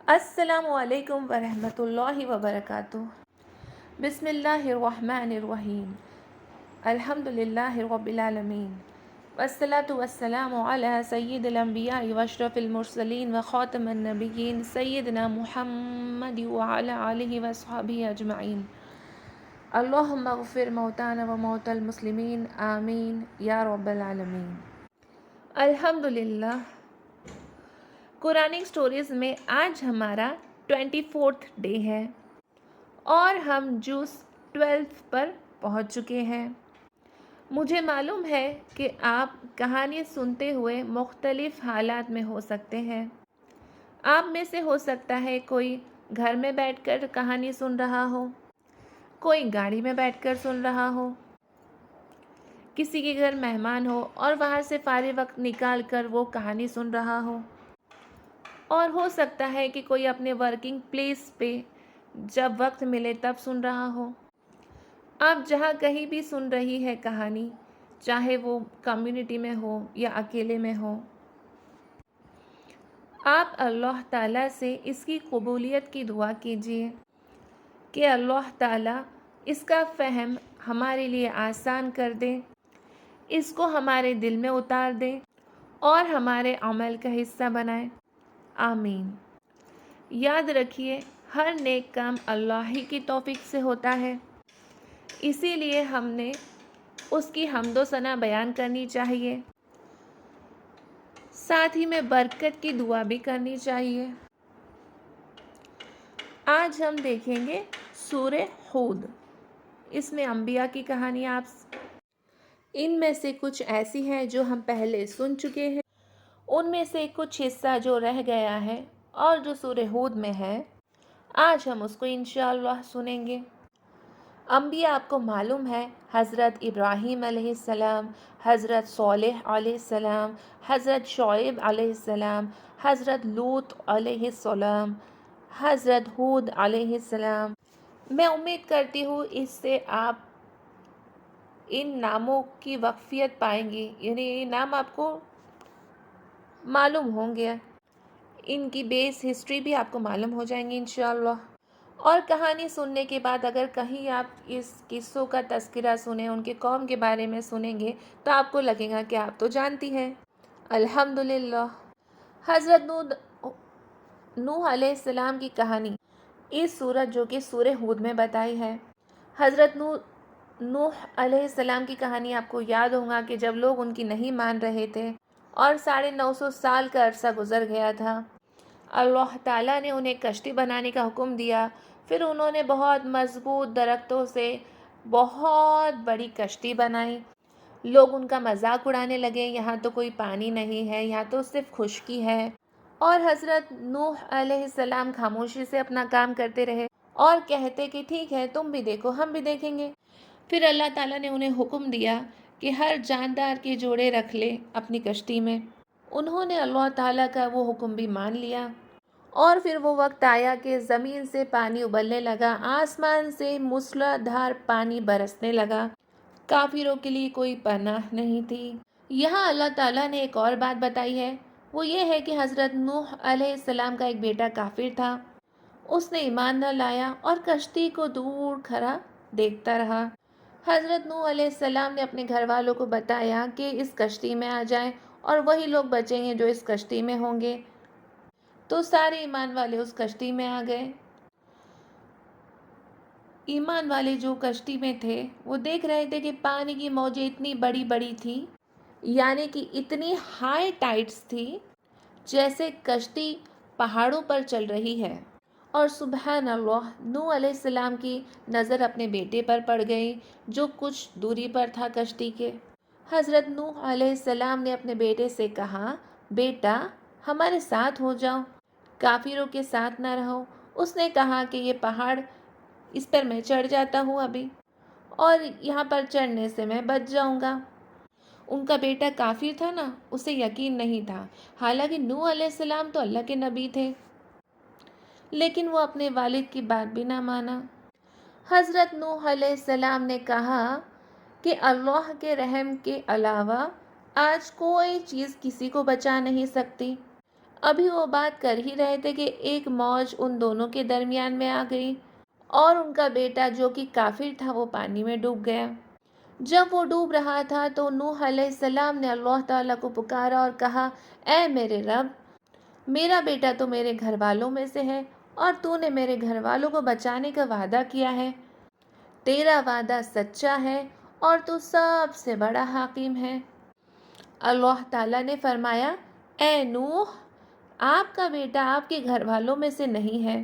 السلام علیکم ورحمۃ اللہ وبرکاتہ۔ بسم اللہ الرحمن الرحیم۔ الحمد للہ رب العالمین، والصلاة والسلام علی سید الانبیاء واشرف المرسلین وخاتم النبیین سیدنا محمد وعلی آلہ وصحبہ اجمعین۔ اللہم اغفر موتانا وموتى المسلمین آمین یا رب العالمین۔ الحمد للہ۔ قرآنک سٹوریز میں آج ہمارا 24th ڈے ہے اور ہم جز 12 پر پہنچ چکے ہیں۔ مجھے معلوم ہے کہ آپ کہانی سنتے ہوئے مختلف حالات میں ہو سکتے ہیں۔ آپ میں سے ہو سکتا ہے کوئی گھر میں بیٹھ کر کہانی سن رہا ہو، کوئی گاڑی میں بیٹھ کر سن رہا ہو، کسی کے گھر مہمان ہو اور وہاں سے فارغ وقت نکال کر وہ کہانی سن رہا ہو، اور ہو سکتا ہے کہ کوئی اپنے ورکنگ پلیس پہ جب وقت ملے تب سن رہا ہو۔ آپ جہاں کہیں بھی سن رہی ہے کہانی، چاہے وہ کمیونٹی میں ہو یا اکیلے میں ہو، آپ اللہ تعالیٰ سے اس کی قبولیت کی دعا کیجیے کہ اللہ تعالیٰ اس کا فہم ہمارے لیے آسان کر دے، اس کو ہمارے دل میں اتار دے اور ہمارے عمل کا حصہ بنائے، آمین۔ یاد رکھیے، ہر نیک کام اللہ ہی کی توفیق سے ہوتا ہے، اسی لیے ہم نے اس کی حمد و ثنا بیان کرنی چاہیے، ساتھ ہی میں برکت کی دعا بھی کرنی چاہیے۔ آج ہم دیکھیں گے سورہ ہود۔ اس میں انبیاء کی کہانیاں ان میں سے کچھ ایسی ہیں جو ہم پہلے سن چکے ہیں، ان میں سے کچھ حصہ جو رہ گیا ہے اور جو سورہ ہود میں ہے، آج ہم اس کو انشاءاللہ سنیں گے۔ انبیاء آپ کو معلوم ہے، حضرت ابراہیم علیہ السلام، حضرت صالح علیہ السلام، حضرت شعیب علیہ السلام، حضرت لوط علیہ السلام، حضرت ہود علیہ السلام۔ میں امید کرتی ہوں اس سے آپ ان ناموں کی واقفیت پائیں گی، یعنی یہ نام آپ کو معلوم ہوں گے، ان کی بیس ہسٹری بھی آپ کو معلوم ہو جائیں گی انشاءاللہ۔ اور کہانی سننے کے بعد اگر کہیں آپ اس قصوں کا تذکرہ سنیں، ان کے قوم کے بارے میں سنیں گے، تو آپ کو لگے گا کہ آپ تو جانتی ہیں۔ الحمدللہ۔ حضرت نوح علیہ السلام کی کہانی اس سورت جو کہ سورہ ہود میں بتائی ہے۔ حضرت نوح علیہ السلام کی کہانی آپ کو یاد ہوگا کہ جب لوگ ان کی نہیں مان رہے تھے اور 950 سال کا عرصہ گزر گیا تھا، اللہ تعالیٰ نے انہیں کشتی بنانے کا حکم دیا۔ پھر انہوں نے بہت مضبوط درختوں سے بہت بڑی کشتی بنائی۔ لوگ ان کا مذاق اڑانے لگے، یہاں تو کوئی پانی نہیں ہے، یہاں تو صرف خشکی ہے، اور حضرت نوح علیہ السلام خاموشی سے اپنا کام کرتے رہے اور کہتے کہ ٹھیک ہے، تم بھی دیکھو، ہم بھی دیکھیں گے۔ پھر اللہ تعالیٰ نے انہیں حکم دیا کہ ہر جاندار کے جوڑے رکھ لے اپنی کشتی میں۔ انہوں نے اللہ تعالیٰ کا وہ حکم بھی مان لیا، اور پھر وہ وقت آیا کہ زمین سے پانی ابلنے لگا، آسمان سے موسلا دھار پانی برسنے لگا، کافروں کے لیے کوئی پناہ نہیں تھی۔ یہاں اللہ تعالیٰ نے ایک اور بات بتائی ہے، وہ یہ ہے کہ حضرت نوح علیہ السلام کا ایک بیٹا کافر تھا، اس نے ایمان نہ لایا اور کشتی کو دور کھڑا دیکھتا رہا۔ حضرت نوح علیہ السلام نے اپنے گھر والوں کو بتایا کہ اس کشتی میں آ جائیں اور وہی لوگ بچیں گے جو اس کشتی میں ہوں گے، تو سارے ایمان والے اس کشتی میں آ گئے۔ ایمان والے جو کشتی میں تھے وہ دیکھ رہے تھے کہ پانی کی موجیں اتنی بڑی بڑی تھی، یعنی کہ اتنی ہائی ٹائڈز تھی جیسے کشتی پہاڑوں پر چل رہی ہے۔ اور سبحان اللہ، نوح علیہ السلام کی نظر اپنے بیٹے پر پڑ گئی جو کچھ دوری پر تھا کشتی کے۔ حضرت نوح علیہ السلام نے اپنے بیٹے سے کہا، بیٹا ہمارے ساتھ ہو جاؤ، کافروں کے ساتھ نہ رہو۔ اس نے کہا کہ یہ پہاڑ، اس پر میں چڑھ جاتا ہوں ابھی، اور یہاں پر چڑھنے سے میں بچ جاؤں گا۔ ان کا بیٹا کافر تھا نا، اسے یقین نہیں تھا، حالانکہ نوح علیہ السلام تو اللہ کے نبی تھے، لیکن وہ اپنے والد کی بات بھی نہ مانا۔ حضرت نوح علیہ السلام نے کہا کہ اللہ کے رحم کے علاوہ آج کوئی چیز کسی کو بچا نہیں سکتی، ابھی وہ بات کر ہی رہے تھے کہ ایک موج ان دونوں کے درمیان میں آ گئی اور ان کا بیٹا جو کہ کافر تھا وہ پانی میں ڈوب گیا۔ جب وہ ڈوب رہا تھا تو نوح علیہ السلام نے اللہ تعالیٰ کو پکارا اور کہا، اے میرے رب، میرا بیٹا تو میرے گھر والوں میں سے ہے اور تو نے میرے گھر والوں کو بچانے کا وعدہ کیا ہے۔ تیرا وعدہ سچا ہے اور تو سب سے بڑا حکیم ہے۔ اللہ تعالیٰ نے فرمایا، اے نوح، آپ کا بیٹا آپ کے گھر والوں میں سے نہیں ہے،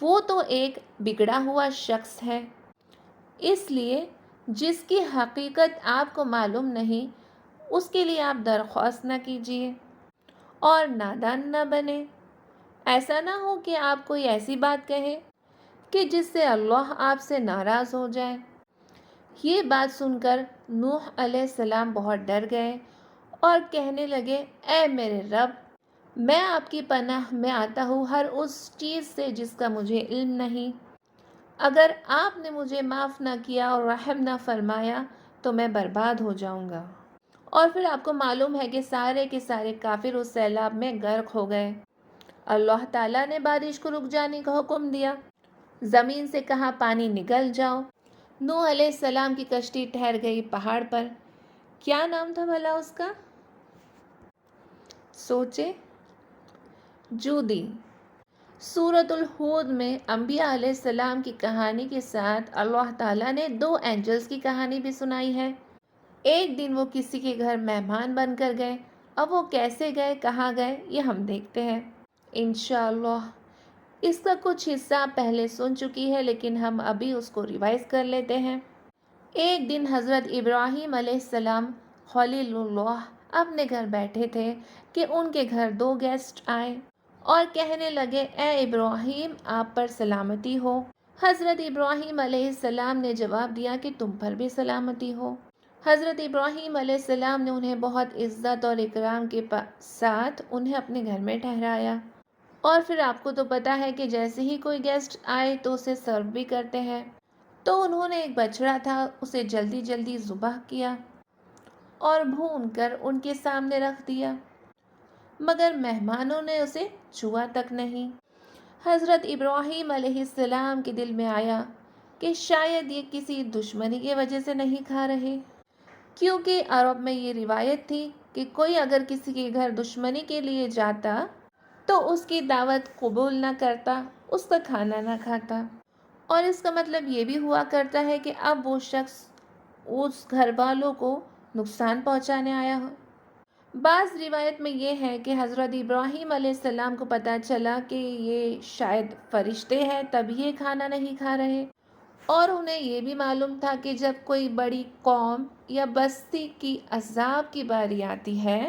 وہ تو ایک بگڑا ہوا شخص ہے، اس لیے جس کی حقیقت آپ کو معلوم نہیں اس کے لیے آپ درخواست نہ کیجیے اور نادان نہ بنے۔ ایسا نہ ہو کہ آپ کوئی ایسی بات کہے کہ جس سے اللہ آپ سے ناراض ہو جائے۔ یہ بات سن کر نوح علیہ السلام بہت ڈر گئے اور کہنے لگے، اے میرے رب، میں آپ کی پناہ میں آتا ہوں ہر اس چیز سے جس کا مجھے علم نہیں۔ اگر آپ نے مجھے معاف نہ کیا اور رحم نہ فرمایا تو میں برباد ہو جاؤں گا۔ اور پھر آپ کو معلوم ہے کہ سارے کے سارے کافر اس سیلاب میں غرق ہو گئے۔ اللہ تعالیٰ نے بارش کو رک جانے کا حکم دیا، زمین سے کہا پانی نکل جاؤ۔ نوح علیہ السلام کی کشتی ٹھہر گئی پہاڑ پر۔ کیا نام تھا بھلا اس کا؟ سوچے، جودی۔ سورۃ الہود میں انبیاء علیہ السلام کی کہانی کے ساتھ اللہ تعالیٰ نے 2 اینجلز کی کہانی بھی سنائی ہے۔ ایک دن وہ کسی کے گھر مہمان بن کر گئے۔ اب وہ کیسے گئے، کہاں گئے، یہ ہم دیکھتے ہیں انشاءاللہ۔ اس کا کچھ حصہ آپ پہلے سن چکی ہے لیکن ہم ابھی اس کو ریوائز کر لیتے ہیں۔ ایک دن حضرت ابراہیم علیہ السلام خلیل اللہ اپنے گھر بیٹھے تھے کہ ان کے گھر 2 گیسٹ آئے اور کہنے لگے، اے ابراہیم، آپ پر سلامتی ہو۔ حضرت ابراہیم علیہ السلام نے جواب دیا کہ تم پر بھی سلامتی ہو۔ حضرت ابراہیم علیہ السلام نے انہیں بہت عزت اور اکرام کے ساتھ انہیں اپنے گھر میں ٹھہرایا، اور پھر آپ کو تو پتہ ہے کہ جیسے ہی کوئی گیسٹ آئے تو اسے سرو بھی کرتے ہیں۔ تو انہوں نے ایک بچڑا تھا، اسے جلدی جلدی ذبح کیا اور بھون کر ان کے سامنے رکھ دیا، مگر مہمانوں نے اسے چھوا تک نہیں۔ حضرت ابراہیم علیہ السلام کے دل میں آیا کہ شاید یہ کسی دشمنی کی وجہ سے نہیں کھا رہے، کیونکہ عرب میں یہ روایت تھی کہ کوئی اگر کسی کے گھر دشمنی کے لیے جاتا تو اس کی دعوت قبول نہ کرتا، اس کا کھانا نہ کھاتا، اور اس کا مطلب یہ بھی ہوا کرتا ہے کہ اب وہ شخص اس گھر والوں کو نقصان پہنچانے آیا ہو۔ بعض روایت میں یہ ہے کہ حضرت ابراہیم علیہ السلام کو پتہ چلا کہ یہ شاید فرشتے ہیں، تب یہ کھانا نہیں کھا رہے، اور انہیں یہ بھی معلوم تھا کہ جب کوئی بڑی قوم یا بستی کی عذاب کی باری آتی ہے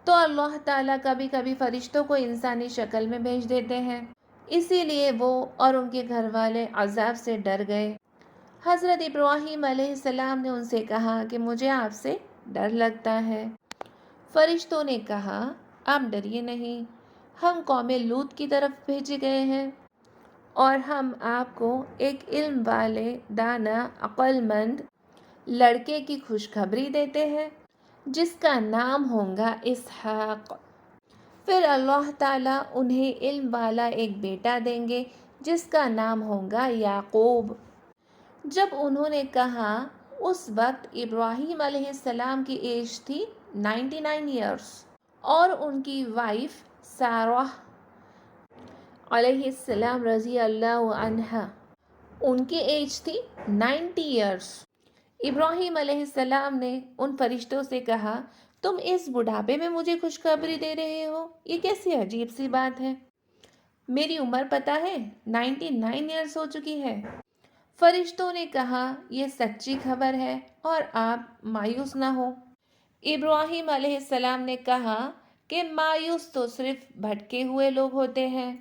تو اللہ تعالیٰ کبھی کبھی فرشتوں کو انسانی شکل میں بھیج دیتے ہیں، اسی لیے وہ اور ان کے گھر والے عذاب سے ڈر گئے۔ حضرت ابراہیم علیہ السلام نے ان سے کہا کہ مجھے آپ سے ڈر لگتا ہے۔ فرشتوں نے کہا، آپ ڈریے نہیں، ہم قوم لوط کی طرف بھیجے گئے ہیں اور ہم آپ کو ایک علم والے، دانا، عقل مند لڑکے کی خوشخبری دیتے ہیں جس کا نام ہوگا اسحاق۔ پھر اللہ تعالیٰ انہیں علم والا ایک بیٹا دیں گے جس کا نام ہوگا یعقوب۔ جب انہوں نے کہا، اس وقت ابراہیم علیہ السلام کی ایج تھی 99 ایئرس اور ان کی وائف سارہ علیہ السلام رضی اللہ عنہا، ان کی ایج تھی 90 ایئرس۔ ابراہیم علیہ السلام نے ان فرشتوں سے کہا، تم اس بڑھاپے میں مجھے خوشخبری دے رہے ہو، یہ کیسی عجیب سی بات ہے، میری عمر پتہ ہے 99 ایئرس ہو چکی ہے۔ فرشتوں نے کہا، یہ سچی خبر ہے اور آپ مایوس نہ ہو۔ ابراہیم علیہ السلام نے کہا کہ مایوس تو صرف بھٹکے ہوئے لوگ ہوتے ہیں۔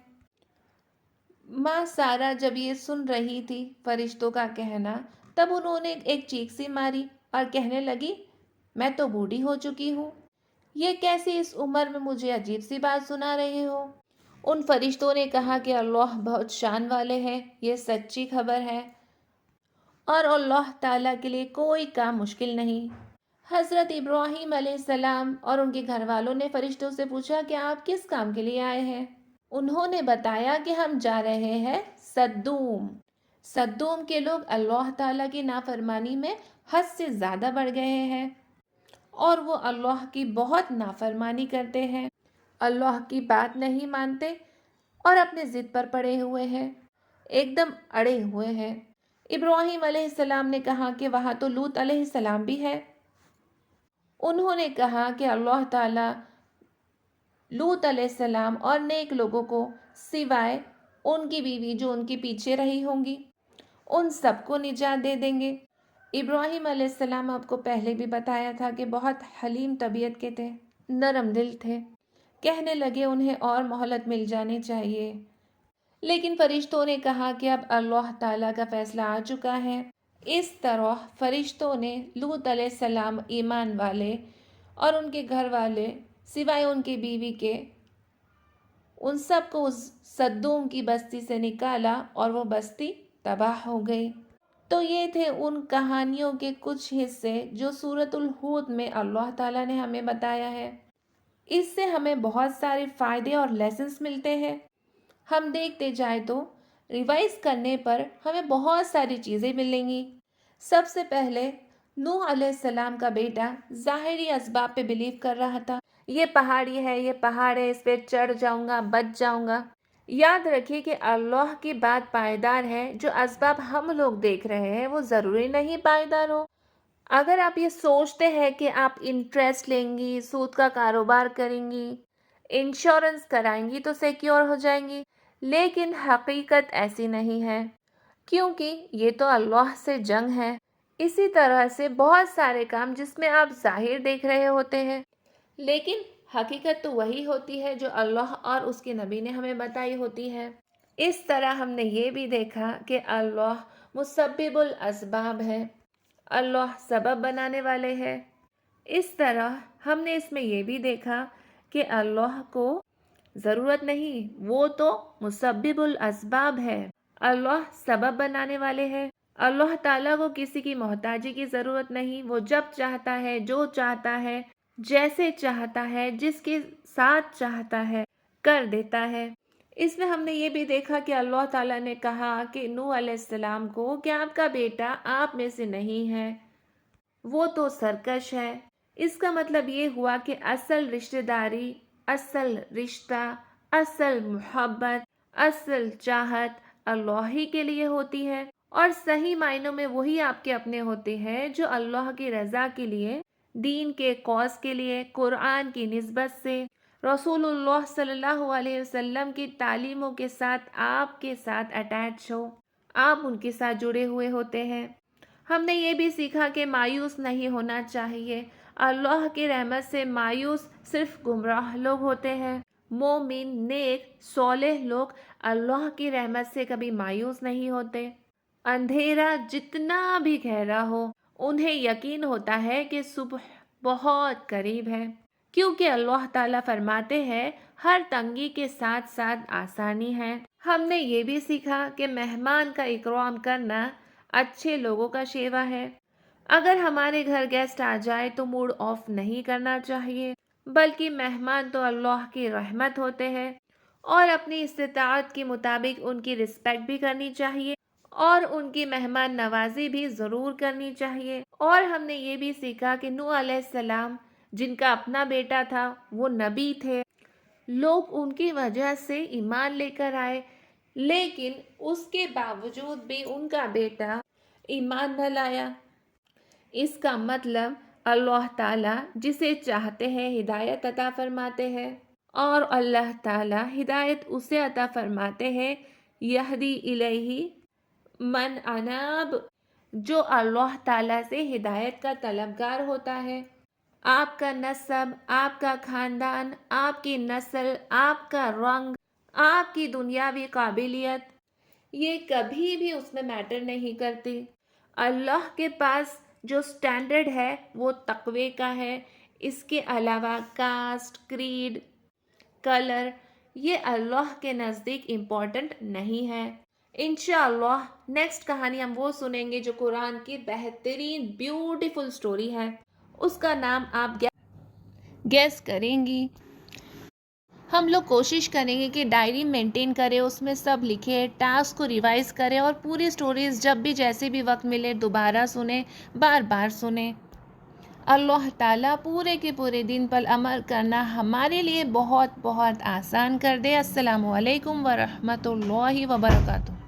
ماں سارہ جب یہ سن رہی تھی فرشتوں کا کہنا، تب انہوں نے ایک چیخ سی ماری اور کہنے لگی، میں تو بوڑھی ہو چکی ہوں، یہ کیسی اس عمر میں مجھے عجیب سی بات سنا رہے ہو۔ ان فرشتوں نے کہا کہ اللہ بہت شان والے ہیں، یہ سچی خبر ہے اور اللہ تعالیٰ کے لیے کوئی کام مشکل نہیں۔ حضرت ابراہیم علیہ السلام اور ان کے گھر والوں نے فرشتوں سے پوچھا کہ آپ کس کام کے لیے آئے ہیں؟ انہوں نے بتایا کہ ہم جا رہے ہیں صدوم۔ صدوم کے لوگ اللہ تعالیٰ کی نافرمانی میں حد سے زیادہ بڑھ گئے ہیں اور وہ اللہ کی بہت نافرمانی کرتے ہیں، اللہ کی بات نہیں مانتے اور اپنے ضد پر پڑے ہوئے ہیں، ایک دم اڑے ہوئے ہیں۔ ابراہیم علیہ السلام نے کہا کہ وہاں تو لوط علیہ السلام بھی ہے۔ انہوں نے کہا کہ اللہ تعالیٰ لوط علیہ السلام اور نیک لوگوں کو سوائے ان کی بیوی جو ان کے پیچھے رہی ہوں گی، ان سب کو نجات دے دیں گے۔ ابراہیم علیہ السلام آپ کو پہلے بھی بتایا تھا کہ بہت حلیم طبیعت کے تھے، نرم دل تھے۔ کہنے لگے انہیں اور مہلت مل جانی چاہیے، لیکن فرشتوں نے کہا کہ اب اللہ تعالیٰ کا فیصلہ آ چکا ہے۔ اس طرح فرشتوں نے لوط علیہ السلام ایمان والے اور ان کے گھر والے سوائے ان کی بیوی کے ان سب کو اس صدوم کی بستی سے نکالا اور وہ بستی تباہ ہو گئی۔ تو یہ تھے ان کہانیوں کے کچھ حصے جو سورۃ الہود میں اللہ تعالیٰ نے ہمیں بتایا ہے۔ اس سے ہمیں بہت سارے فائدے اور لیسنس ملتے ہیں۔ ہم دیکھتے جائیں تو ریوائز کرنے پر ہمیں بہت ساری چیزیں ملیں گی۔ سب سے پہلے نوح علیہ السلام کا بیٹا ظاہری اسباب پہ بلیو کر رہا تھا، یہ پہاڑی ہے، یہ پہاڑ ہے، اس پہ چڑھ جاؤں گا، بچ جاؤں گا۔ یاد رکھیے کہ اللہ کی بات پائیدار ہے، جو اسباب ہم لوگ دیکھ رہے ہیں وہ ضروری نہیں پائیدار ہو۔ اگر آپ یہ سوچتے ہیں کہ آپ انٹرسٹ لیں گی، سود کا کاروبار کریں گی، انشورنس کرائیں گی تو سیکیور ہو جائیں گی، لیکن حقیقت ایسی نہیں ہے، کیونکہ یہ تو اللہ سے جنگ ہے۔ اسی طرح سے بہت سارے کام جس میں آپ ظاہر دیکھ رہے ہوتے ہیں، لیکن حقیقت تو وہی ہوتی ہے جو اللہ اور اس کے نبی نے ہمیں بتائی ہوتی ہے۔ اس طرح ہم نے یہ بھی دیکھا کہ اللہ مسبب الاسباب ہے، اللہ سبب بنانے والے ہیں۔ اس طرح ہم نے اس میں یہ بھی دیکھا کہ اللہ کو ضرورت نہیں، وہ تو مسبب الاسباب ہے، اللہ سبب بنانے والے ہیں۔ اللہ تعالیٰ کو کسی کی محتاجی کی ضرورت نہیں، وہ جب چاہتا ہے، جو چاہتا ہے، جیسے چاہتا ہے، جس کے ساتھ چاہتا ہے، کر دیتا ہے۔ اس میں ہم نے یہ بھی دیکھا کہ اللہ تعالیٰ نے کہا کہ نوح علیہ السلام کو کہ آپ کا بیٹا آپ میں سے نہیں ہے، وہ تو سرکش ہے۔ اس کا مطلب یہ ہوا کہ اصل رشتہ داری، اصل رشتہ، اصل محبت، اصل چاہت اللہ ہی کے لیے ہوتی ہے، اور صحیح معنوں میں وہی آپ کے اپنے ہوتے ہیں جو اللہ کی رضا کے لیے، دین کے کاز کے لیے، قرآن کی نسبت سے، رسول اللہ صلی اللہ علیہ وسلم کی تعلیموں کے ساتھ آپ کے ساتھ اٹیچ ہو، آپ ان کے ساتھ جڑے ہوئے ہوتے ہیں۔ ہم نے یہ بھی سیکھا کہ مایوس نہیں ہونا چاہیے، اللہ کی رحمت سے مایوس صرف گمراہ لوگ ہوتے ہیں۔ مومن، نیک، صالح لوگ اللہ کی رحمت سے کبھی مایوس نہیں ہوتے۔ اندھیرا جتنا بھی گہرا ہو، انہیں یقین ہوتا ہے کہ صبح بہت قریب ہے، کیونکہ اللہ تعالیٰ فرماتے ہیں ہر تنگی کے ساتھ ساتھ آسانی ہے۔ ہم نے یہ بھی سیکھا کہ مہمان کا اکرام کرنا اچھے لوگوں کا شیوا ہے۔ اگر ہمارے گھر گیسٹ آ جائے تو موڈ آف نہیں کرنا چاہیے، بلکہ مہمان تو اللہ کی رحمت ہوتے ہیں، اور اپنی استطاعت کے مطابق ان کی رسپیکٹ بھی کرنی چاہیے اور ان کی مہمان نوازی بھی ضرور کرنی چاہیے۔ اور ہم نے یہ بھی سیکھا کہ نوح علیہ السلام جن کا اپنا بیٹا تھا وہ نبی تھے، لوگ ان کی وجہ سے ایمان لے کر آئے، لیکن اس کے باوجود بھی ان کا بیٹا ایمان نہ لایا۔ اس کا مطلب اللہ تعالیٰ جسے چاہتے ہیں ہدایت عطا فرماتے ہیں، اور اللہ تعالیٰ ہدایت اسے عطا فرماتے ہیں یہدی الیہ من اناب، جو اللہ تعالیٰ سے ہدایت کا طلبگار ہوتا ہے۔ آپ کا نسب، آپ کا خاندان، آپ کی نسل، آپ کا رنگ، آپ کی دنیاوی قابلیت، یہ کبھی بھی اس میں میٹر نہیں کرتی۔ اللہ کے پاس جو سٹینڈرڈ ہے وہ تقوی کا ہے، اس کے علاوہ کاسٹ، کریڈ، کلر، یہ اللہ کے نزدیک امپورٹنٹ نہیں ہے۔ انشاءاللہ نیکسٹ کہانی ہم وہ سنیں گے جو قرآن کی بہترین بیوٹیفل سٹوری ہے، اس کا نام آپ گیس کریں گی۔ ہم لوگ کوشش کریں گے کہ ڈائری مینٹین کریں، اس میں سب لکھیں، ٹاسک کو ریوائز کریں اور پوری سٹوریز جب بھی جیسے بھی وقت ملے دوبارہ سنیں، بار بار سنیں۔ اللہ تعالیٰ پورے کے پورے دن پر عمل کرنا ہمارے لیے بہت بہت آسان کر دے۔ السلام علیکم ورحمۃ اللہ وبرکاتہ۔